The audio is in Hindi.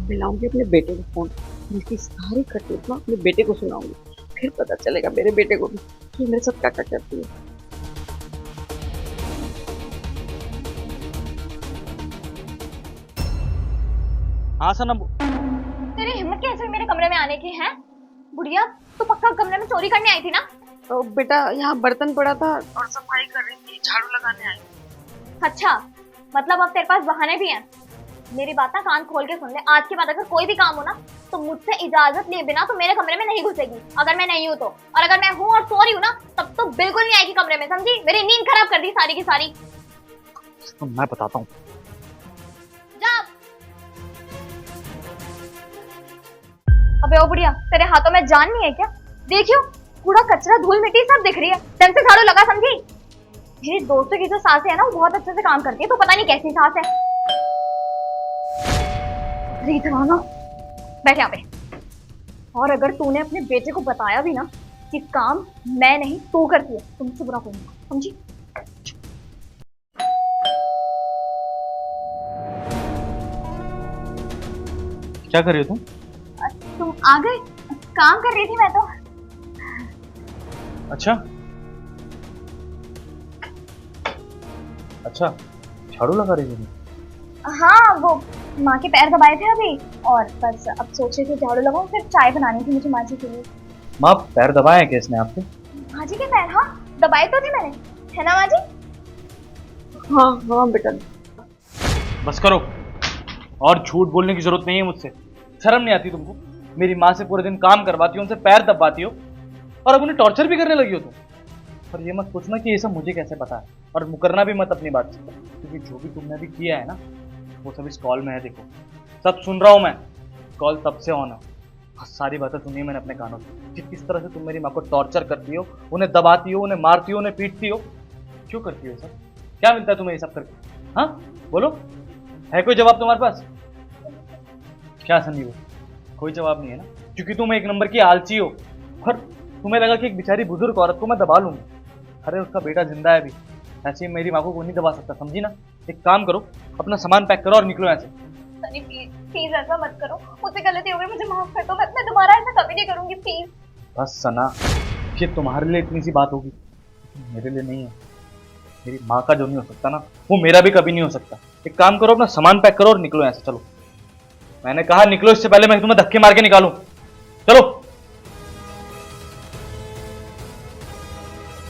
मिलाऊंगी अपने बेटे को फोन, इसकी सारी करतूत मैं अपने बेटे को सुनाऊंगी। फिर पता चलेगा मेरे बेटे को भी कि मेरे साथ क्या क्या करती है। हाँ सनम। तेरी हिम्मत कैसे हुई मेरे कमरे में आने की है? बुढ़िया, तू पक्का कमरे में चोरी करने आई थी ना? तो बेटा यहाँ बर्तन पड़ा था और सफाई कर रही थी, झाड़ू लगाने आई। अच्छा, मतलब अब तेरे पास बहाने भी हैं। मेरी बात ना कान खोल के सुन ले। आज के बाद अगर कोई भी काम हो ना तो मुझसे इजाजत लिए बिना तो मेरे कमरे में नहीं घुसेगी। अगर मैं नहीं हूँ तो, और अगर मैं हूँ और सो रही हूँ ना तब तो बिल्कुल नहीं आएगी कमरे में, समझी? मेरी नींद खराब कर दी सारी की सारी। तो मैं बताता हूँ। जा। अबे ओ बुढ़िया, तेरे हाथों में जान नहीं है क्या? देखियो, कूड़ा कचरा धूल मिट्टी सब दिख रही है। ढंग से झाड़ू लगा, समझी? मेरी दोस्तों की जो सांसें है ना वो बहुत अच्छे से काम करती है, तो पता नहीं कैसी सांस है। रीत राना, बैठ यहाँ पे। और अगर तूने अपने बेटे को बताया भी ना कि काम मैं नहीं तू करती है तो मुझसे बुरा कोई नहीं, समझी? क्या कर रही हो तुम? तुम आ गए? काम कर रही थी मैं तो। अच्छा अच्छा, झाड़ू लगा रही थी? हाँ, वो माँ के पैर दबाए थे अभी, और बस अब सोच रही थी झाड़ू लगाऊं, फिर चाय बनानी थी मुझे माँ जी के लिए। माँ पैर दबाए हैं क्या इसने आपके? माँ जी के पैर? हाँ, दबाए तो थे मैंने, है ना माँ जी? हाँ हाँ बेटा। बस करो, और झूठ बोलने की जरूरत नहीं है मुझसे। शर्म नहीं आती तुमको? मेरी माँ से पूरे दिन काम करवाती हो, उनसे पैर दबाती हो, और अब उन्हें टॉर्चर भी करने लगी हो तुम। और ये मत सोचना कि ये सब मुझे कैसे पता है, और मुकरना भी मत अपनी बात से, क्योंकि जो भी तुमने अभी किया है ना वो सब इस कॉल में है। देखो, सब सुन रहा हूँ मैं। कॉल तब से ऑन है, सारी बातें सुनी है मैंने अपने कानों से कि किस तरह से तुम मेरी माँ को टॉर्चर करती हो, उन्हें दबाती हो, उन्हें मारती हो, उन्हें पीटती हो। क्यों करती हो सब? क्या मिलता है तुम्हें ये सब करके? हाँ बोलो, है कोई जवाब तुम्हारे पास? क्या संदीप, कोई जवाब नहीं है ना? क्योंकि तुम एक नंबर की आलसी हो, और तुम्हें लगा कि एक बेचारी बुजुर्ग औरत को मैं दबा लूंगा। अरे उसका बेटा जिंदा है अभी, ऐसे ही मेरी माँ को कोई नहीं दबा सकता, समझी ना? एक काम करो, अपना सामान पैक करो और निकलो यहाँ से। सनी प्लीज प्लीज ऐसा मत करो, मुझसे गलती हो गई, मुझे माफ कर दो। मैं दोबारा ऐसा कभी नहीं करूंगी, प्लीज। बस सना, ये तुम्हारे लिए इतनी सी बात होगी, मेरे लिए नहीं है। मेरी माँ का जो नहीं हो सकता ना वो मेरा भी कभी नहीं हो सकता। एक काम करो, अपना सामान पैक करो और निकलो यहाँ से। चलो, मैंने कहा निकलो, इससे पहले मैं तुम्हें धक्के मार के निकालूं। चलो।